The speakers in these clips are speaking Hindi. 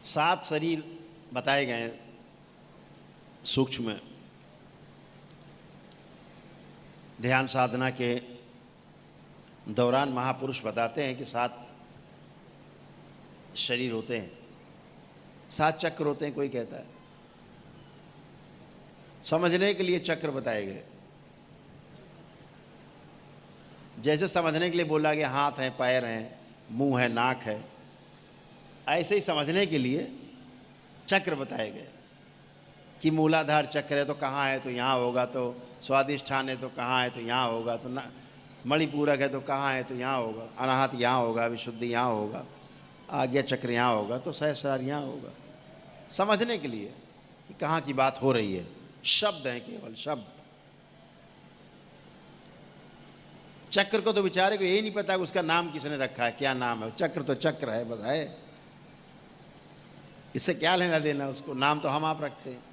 7 शरीर बताए गए हैं सूक्ष्म ध्यान साधना के दौरान। महापुरुष बताते हैं कि 7 शरीर होते हैं, 7 चक्र होते हैं, कोई कहता है। समझने के लिए चक्र बताए गए। जैसे समझने के लिए बोला गया हाथ है, पैर हैं, मुंह है, नाक है, ऐसे ही समझने के लिए चक्र बताए गए कि मूलाधार चक्र है तो कहाँ है, तो यहाँ होगा, तो स्वादिष्ठान है तो कहाँ है, तो यहाँ होगा, तो ना मणिपूरक है तो कहाँ है, तो यहाँ होगा, अनाहत यहाँ होगा, विशुद्धि यहाँ होगा, आज्ञा चक्र यहाँ होगा, तो सहस्रार यहाँ होगा। समझने के लिए कि कहाँ की बात हो रही है। शब्द हैं, केवल शब्द। चक्र को तो बेचारे को यही नहीं पता कि उसका नाम किसने रखा है, क्या नाम है। चक्र तो चक्र है, बस है, इससे क्या लेना देना उसको, नाम तो हम आप रखते हैं।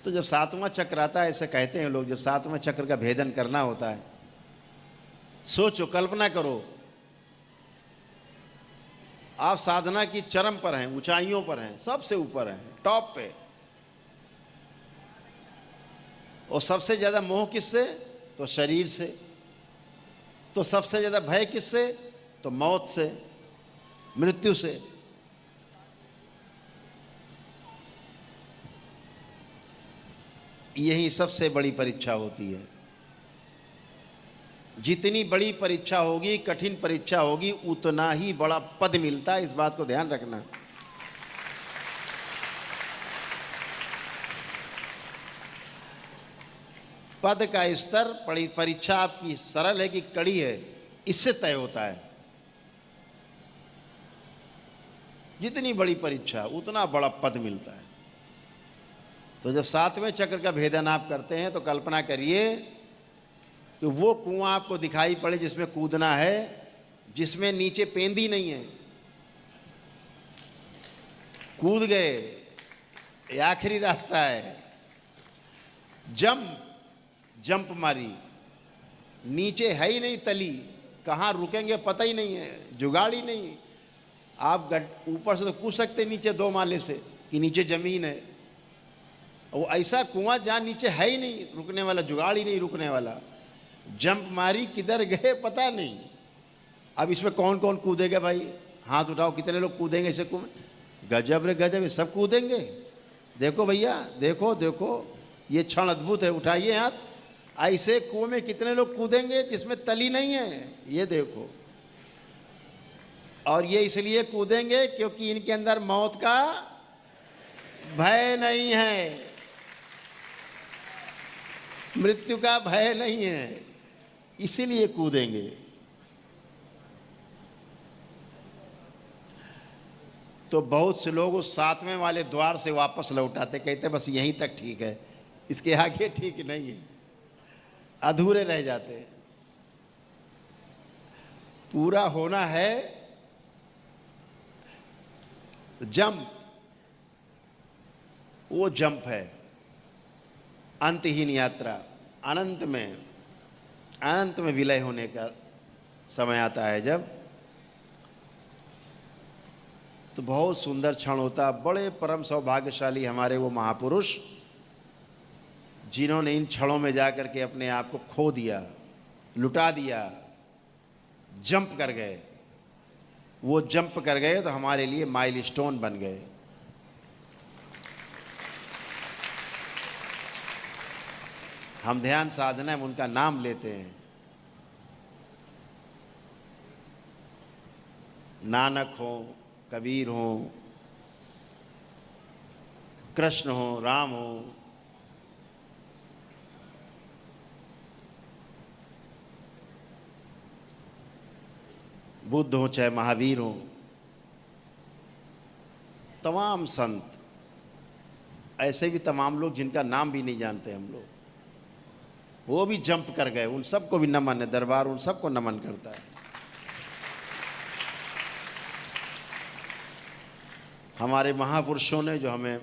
तो जब 7वां चक्र आता है, ऐसे कहते हैं लोग, जब 7वें चक्र का भेदन करना होता है, सोचो, कल्पना करो, आप साधना की चरम पर हैं, ऊंचाइयों पर हैं, सबसे ऊपर हैं, टॉप पे, और सबसे ज्यादा मोह किससे, तो शरीर से। तो सबसे ज्यादा भय किससे, तो मौत से, मृत्यु से। यही सबसे बड़ी परीक्षा होती है। जितनी बड़ी परीक्षा होगी, कठिन परीक्षा होगी, उतना ही बड़ा पद मिलता है। इस बात को ध्यान रखना। पद का स्तर, परीक्षा आपकी सरल है कि कड़ी है, इससे तय होता है। जितनी बड़ी परीक्षा उतना बड़ा पद मिलता है। तो जब 7वें चक्र का भेदन आप करते हैं तो कल्पना करिए कि वो कुआं आपको दिखाई पड़े जिसमें कूदना है, जिसमें नीचे पेंदी नहीं है। कूद गए, ये आखिरी रास्ता है। जंप मारी, नीचे है ही नहीं तली, कहाँ रुकेंगे पता ही नहीं है, जुगाड़ ही नहीं। आप ऊपर से तो कूद सकते नीचे 2 माले से कि नीचे जमीन है, वो ऐसा कुआं जहाँ नीचे है ही नहीं रुकने वाला, जुगाड़ ही नहीं रुकने वाला। जंप मारी, किधर गए पता नहीं। अब इसमें कौन कौन कूदेगा भाई, हाथ उठाओ, कितने लोग कूदेंगे इसे कुएं। गजब रे गजब, ये सब कूदेंगे। देखो भैया, देखो देखो, ये क्षण अद्भुत है, उठाइए हाथ। ऐसे कुएं में कितने लोग कूदेंगे जिसमें तली नहीं है, ये देखो। और ये इसलिए कूदेंगे क्योंकि इनके अंदर मौत का भय नहीं है, मृत्यु का भय नहीं है, इसीलिए कूदेंगे। तो बहुत से लोग उस 7वें वाले द्वार से वापस लौटाते, कहते बस यहीं तक ठीक है, इसके आगे ठीक नहीं है, अधूरे रह जाते। पूरा होना है जंप, वो जंप है, अंतहीन यात्रा। अनंत में विलय होने का समय आता है जब, तो बहुत सुंदर क्षण होता। बड़े परम सौभाग्यशाली हमारे वो महापुरुष जिन्होंने इन क्षणों में जाकर के अपने आप को खो दिया, लुटा दिया, जंप कर गए। वो जंप कर गए तो हमारे लिए माइलस्टोन बन गए। हम ध्यान साधना में उनका नाम लेते हैं। नानक हो, कबीर हो, कृष्ण हो, राम हो, बुद्ध हो, चाहे महावीर हो, तमाम संत, ऐसे भी तमाम लोग जिनका नाम भी नहीं जानते हम लोग, वो भी जंप कर गए। उन सबको भी नमन है, दरबार उन सबको नमन करता है। हमारे महापुरुषों ने जो हमें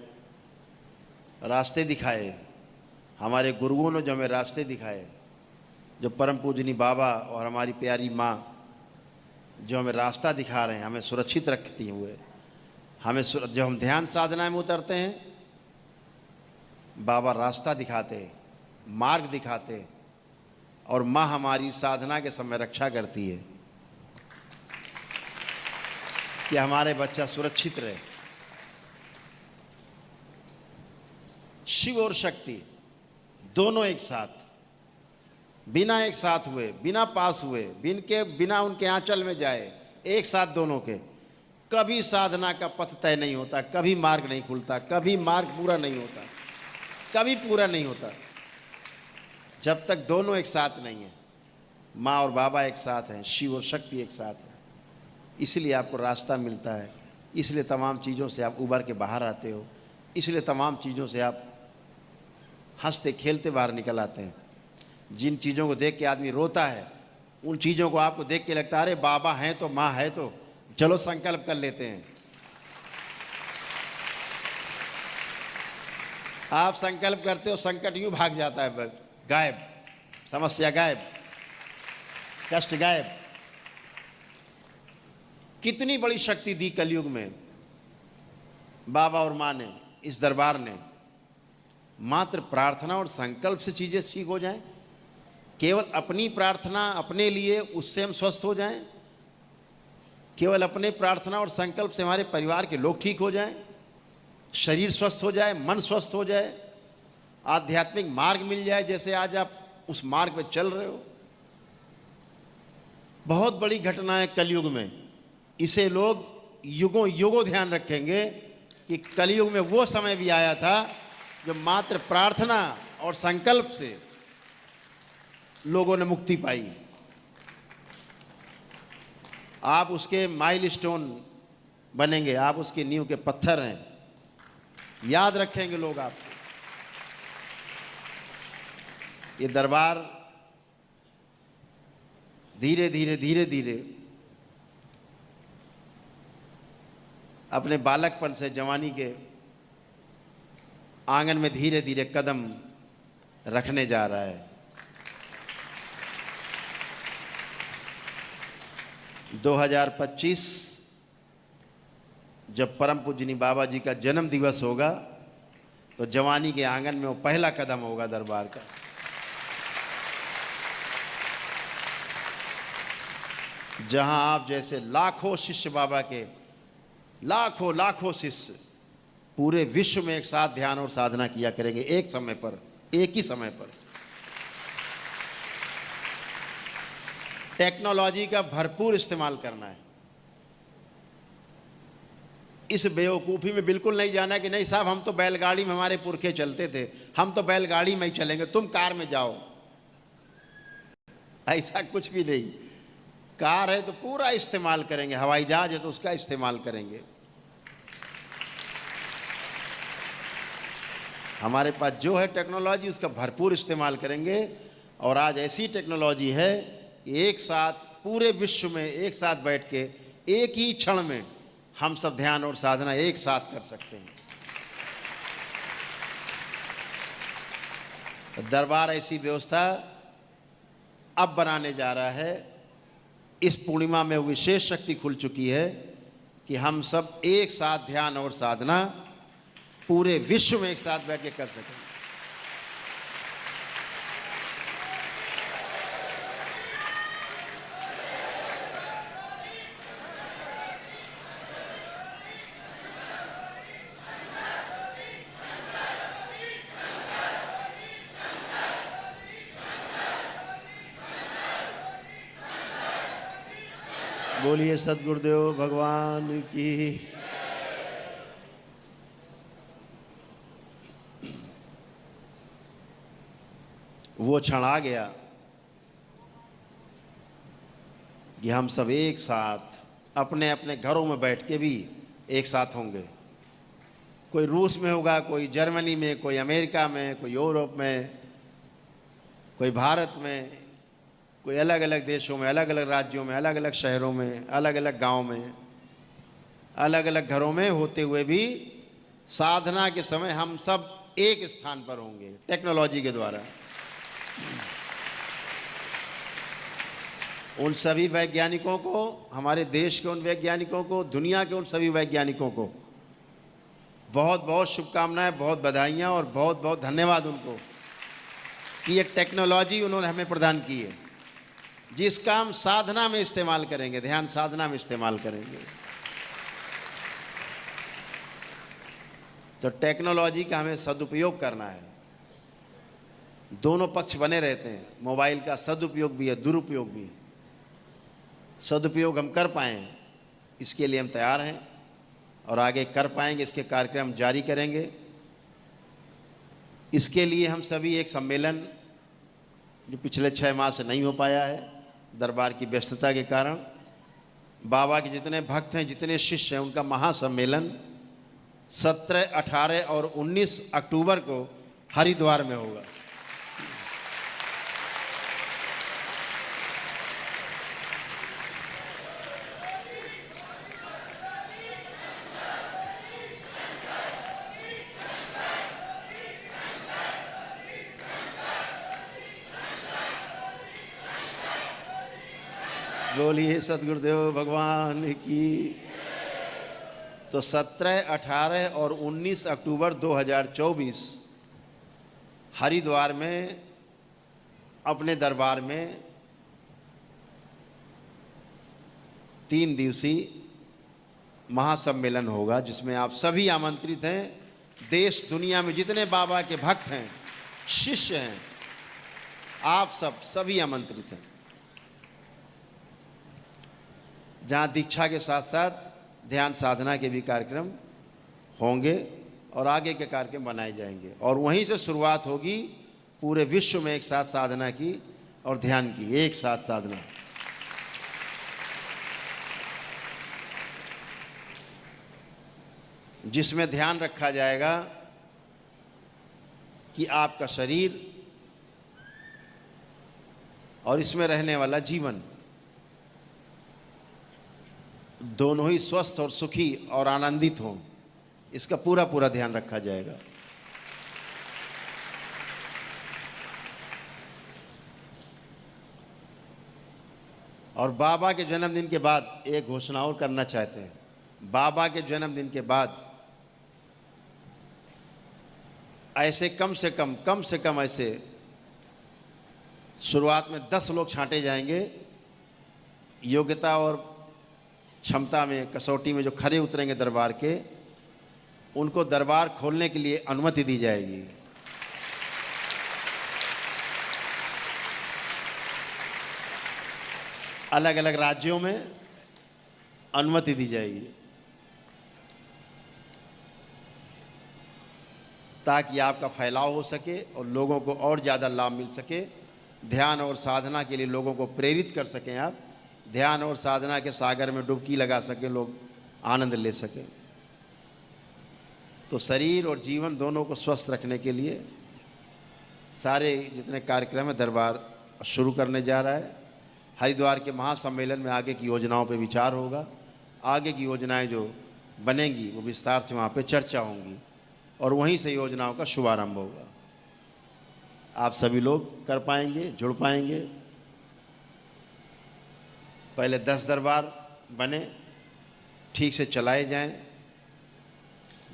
रास्ते दिखाए, हमारे गुरुओं ने जो हमें रास्ते दिखाए, जो परम पूजनी बाबा और हमारी प्यारी माँ जो हमें रास्ता दिखा रहे हैं, हमें सुरक्षित रखती हुए, हमें जब हम ध्यान साधना में उतरते हैं, बाबा रास्ता दिखाते, मार्ग दिखाते, और माँ हमारी साधना के समय रक्षा करती है कि हमारे बच्चा सुरक्षित रहे। शिव और शक्ति दोनों एक साथ, बिना एक साथ हुए, बिना पास हुए, बिना उनके आंचल में जाए, एक साथ दोनों के, कभी साधना का पथ तय नहीं होता, कभी मार्ग नहीं खुलता, कभी मार्ग पूरा नहीं होता, कभी पूरा नहीं होता, जब तक दोनों एक साथ नहीं है। माँ और बाबा एक साथ हैं, शिव और शक्ति एक साथ है। इसलिए आपको रास्ता मिलता है, इसलिए तमाम चीज़ों से आप उबर के बाहर आते हो, इसलिए तमाम चीज़ों से आप हंसते खेलते बाहर निकल आते हैं। जिन चीज़ों को देख के आदमी रोता है, उन चीज़ों को आपको देख के लगता है अरे बाबा हैं तो, माँ है तो, चलो संकल्प कर लेते हैं। आप संकल्प करते हो, संकट यूँ भाग जाता है, गायब, समस्या गायब, कष्ट गायब। कितनी बड़ी शक्ति दी कलयुग में बाबा और माँ ने, इस दरबार ने। मात्र प्रार्थना और संकल्प से चीज़ें ठीक हो जाएं, केवल अपनी प्रार्थना अपने लिए, उससे हम स्वस्थ हो जाएं, केवल अपने प्रार्थना और संकल्प से हमारे परिवार के लोग ठीक हो जाएं, शरीर स्वस्थ हो जाए, मन स्वस्थ हो जाए, आध्यात्मिक मार्ग मिल जाए, जैसे आज आप उस मार्ग पर चल रहे हो। बहुत बड़ी घटना है कलयुग में। इसे लोग युगों युगों ध्यान रखेंगे कि कलयुग में वो समय भी आया था जो मात्र प्रार्थना और संकल्प से लोगों ने मुक्ति पाई। आप उसके माइलस्टोन बनेंगे, आप उसकी नींव के पत्थर हैं, याद रखेंगे लोग आपको। ये दरबार धीरे धीरे धीरे धीरे अपने बालकपन से जवानी के आंगन में धीरे धीरे कदम रखने जा रहा है। 2025 जब परम पूजनी बाबा जी का जन्म दिवस होगा तो जवानी के आंगन में वो पहला कदम होगा दरबार का। जहां आप जैसे लाखों शिष्य बाबा के, लाखों लाखों शिष्य पूरे विश्व में एक साथ ध्यान और साधना किया करेंगे, एक समय पर, एक ही समय पर। टेक्नोलॉजी का भरपूर इस्तेमाल करना है। इस बेवकूफ़ी में बिल्कुल नहीं जाना कि नहीं साहब हम तो बैलगाड़ी में हमारे पुरखे चलते थे, हम तो बैलगाड़ी में ही चलेंगे, तुम कार में जाओ। ऐसा कुछ भी नहीं। कार है तो पूरा इस्तेमाल करेंगे, हवाई जहाज है तो उसका इस्तेमाल करेंगे। हमारे पास जो है टेक्नोलॉजी उसका भरपूर इस्तेमाल करेंगे। और आज ऐसी टेक्नोलॉजी है एक साथ पूरे विश्व में एक साथ बैठ के एक ही क्षण में हम सब ध्यान और साधना एक साथ कर सकते हैं। दरबार ऐसी व्यवस्था अब बनाने जा रहा है। इस पूर्णिमा में विशेष शक्ति खुल चुकी है कि हम सब एक साथ ध्यान और साधना पूरे विश्व में एक साथ बैठ के कर सकें। बोलिए सद्गुरुदेव भगवान की। वो क्षण आ गया कि हम सब एक साथ अपने अपने घरों में बैठ के भी एक साथ होंगे। कोई रूस में होगा, कोई जर्मनी में, कोई अमेरिका में, कोई यूरोप में, कोई भारत में, कोई अलग अलग देशों में, अलग अलग राज्यों में, अलग अलग शहरों में, अलग अलग गांव में, अलग अलग घरों में होते हुए भी साधना के समय हम सब एक स्थान पर होंगे टेक्नोलॉजी के द्वारा। उन सभी वैज्ञानिकों को, हमारे देश के उन वैज्ञानिकों को, दुनिया के उन सभी वैज्ञानिकों को बहुत बहुत शुभकामनाएं, बहुत बधाइयाँ और बहुत बहुत धन्यवाद उनको कि ये टेक्नोलॉजी उन्होंने हमें प्रदान की है, जिसका हम साधना में इस्तेमाल करेंगे, ध्यान साधना में इस्तेमाल करेंगे। तो टेक्नोलॉजी का हमें सदुपयोग करना है। दोनों पक्ष बने रहते हैं, मोबाइल का सदुपयोग भी है, दुरुपयोग भी है। सदुपयोग हम कर पाएँ इसके लिए हम तैयार हैं और आगे कर पाएंगे, इसके कार्यक्रम जारी करेंगे। इसके लिए हम सभी एक सम्मेलन जो पिछले 6 माह से नहीं हो पाया है दरबार की व्यस्तता के कारण, बाबा के जितने भक्त हैं, जितने शिष्य हैं, उनका महासम्मेलन 17, 18 और 19 अक्टूबर को हरिद्वार में होगा। बोलिए सतगुरुदेव भगवान की। तो 17, 18 और 19 अक्टूबर 2024 हरिद्वार में अपने दरबार में 3 दिवसीय महासम्मेलन होगा, जिसमें आप सभी आमंत्रित हैं। देश दुनिया में जितने बाबा के भक्त हैं, शिष्य हैं, आप सभी आमंत्रित हैं। जहाँ दीक्षा के साथ साथ ध्यान साधना के भी कार्यक्रम होंगे और आगे के कार्यक्रम बनाए जाएंगे, और वहीं से शुरुआत होगी पूरे विश्व में एक साथ साधना की और ध्यान की, एक साथ साधना। जिसमें ध्यान रखा जाएगा कि आपका शरीर और इसमें रहने वाला जीवन दोनों ही स्वस्थ और सुखी और आनंदित हों, इसका पूरा पूरा ध्यान रखा जाएगा। और बाबा के जन्मदिन के बाद एक घोषणा और करना चाहते हैं। बाबा के जन्मदिन के बाद ऐसे कम से कम ऐसे शुरुआत में 10 लोग छांटे जाएंगे, योग्यता और क्षमता में कसौटी में जो खरे उतरेंगे दरबार के, उनको दरबार खोलने के लिए अनुमति दी जाएगी। अलग अलग राज्यों में अनुमति दी जाएगी ताकि आपका फैलाव हो सके और लोगों को और ज़्यादा लाभ मिल सके। ध्यान और साधना के लिए लोगों को प्रेरित कर सकें, आप ध्यान और साधना के सागर में डुबकी लगा सकें, लोग आनंद ले सकें। तो शरीर और जीवन दोनों को स्वस्थ रखने के लिए सारे जितने कार्यक्रम है दरबार शुरू करने जा रहा है। हरिद्वार के महासम्मेलन में आगे की योजनाओं पे विचार होगा, आगे की योजनाएं जो बनेंगी वो विस्तार से वहाँ पे चर्चा होंगी और वहीं से योजनाओं का शुभारंभ होगा। आप सभी लोग कर पाएंगे, जुड़ पाएंगे। पहले 10 दरबार बने, ठीक से चलाए जाएं,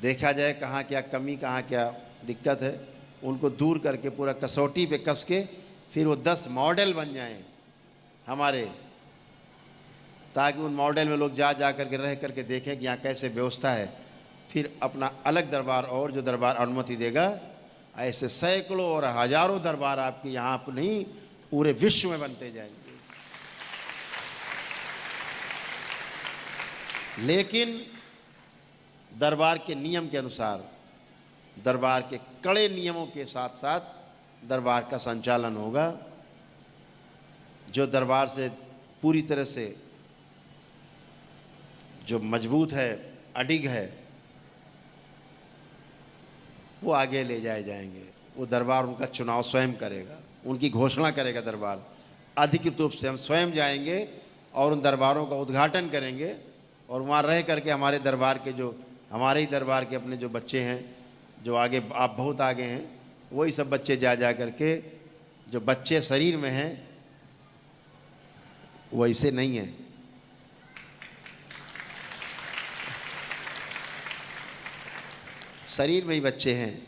देखा जाए कहाँ क्या कमी, कहाँ क्या दिक्कत है, उनको दूर करके पूरा कसौटी पे कस के फिर वो 10 मॉडल बन जाएं हमारे, ताकि उन मॉडल में लोग जा करके रह करके देखें कि यहाँ कैसे व्यवस्था है। फिर अपना अलग दरबार और जो दरबार अनुमति देगा, ऐसे सैकड़ों और हजारों दरबार आपके यहाँ पर नहीं पूरे विश्व में बनते जाएंगे। लेकिन दरबार के नियम के अनुसार, दरबार के कड़े नियमों के साथ साथ दरबार का संचालन होगा। जो दरबार से पूरी तरह से जो मजबूत है, अडिग है, वो आगे ले जाए जाएंगे। वो दरबार उनका चुनाव स्वयं करेगा, उनकी घोषणा करेगा दरबार। अधिकृत रूप से हम स्वयं जाएंगे और उन दरबारों का उद्घाटन करेंगे और वहाँ रह करके हमारे दरबार के जो, हमारे ही दरबार के अपने जो बच्चे हैं, जो आगे आप बहुत आगे हैं, वही सब बच्चे जा करके, जो बच्चे शरीर में हैं, वैसे नहीं है। शरीर में ही बच्चे हैं,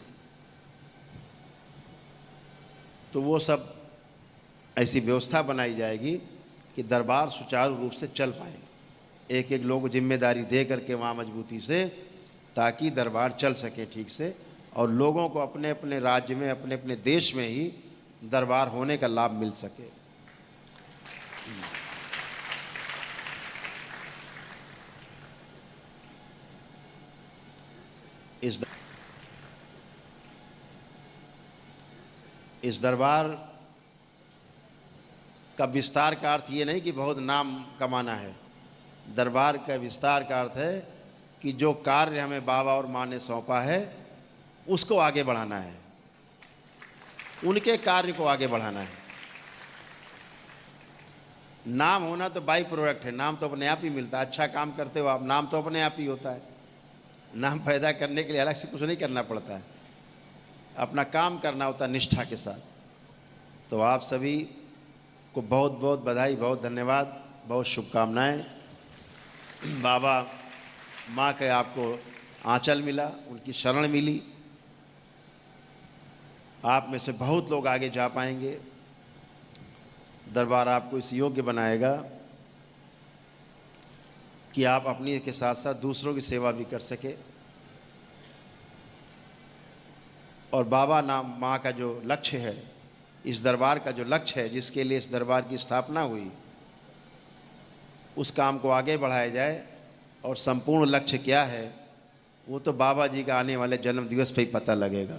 तो वो सब ऐसी व्यवस्था बनाई जाएगी कि दरबार सुचारू रूप से चल पाए। एक एक लोग जिम्मेदारी दे करके वहाँ मजबूती से, ताकि दरबार चल सके ठीक से और लोगों को अपने अपने राज्य में, अपने अपने देश में ही दरबार होने का लाभ मिल सके। इस दरबार का विस्तार का अर्थ ये नहीं कि बहुत नाम कमाना है। दरबार का विस्तार का अर्थ है कि जो कार्य हमें बाबा और माँ ने सौंपा है उसको आगे बढ़ाना है, उनके कार्य को आगे बढ़ाना है। नाम होना तो बाई प्रोडक्ट है, नाम तो अपने आप ही मिलता है। अच्छा काम करते हो आप, नाम तो अपने आप ही होता है। नाम पैदा करने के लिए अलग से कुछ नहीं करना पड़ता है, अपना काम करना होता है निष्ठा के साथ। तो आप सभी को बहुत बहुत बधाई, बहुत धन्यवाद, बहुत शुभकामनाएं। बाबा माँ के आपको आंचल मिला, उनकी शरण मिली, आप में से बहुत लोग आगे जा पाएंगे। दरबार आपको इस योग्य बनाएगा कि आप अपनी के साथ साथ दूसरों की सेवा भी कर सके। और बाबा नाम माँ का जो लक्ष्य है, इस दरबार का जो लक्ष्य है, जिसके लिए इस दरबार की स्थापना हुई, उस काम को आगे बढ़ाया जाए। और संपूर्ण लक्ष्य क्या है वो तो बाबा जी का आने वाले जन्म दिवस पे ही पता लगेगा।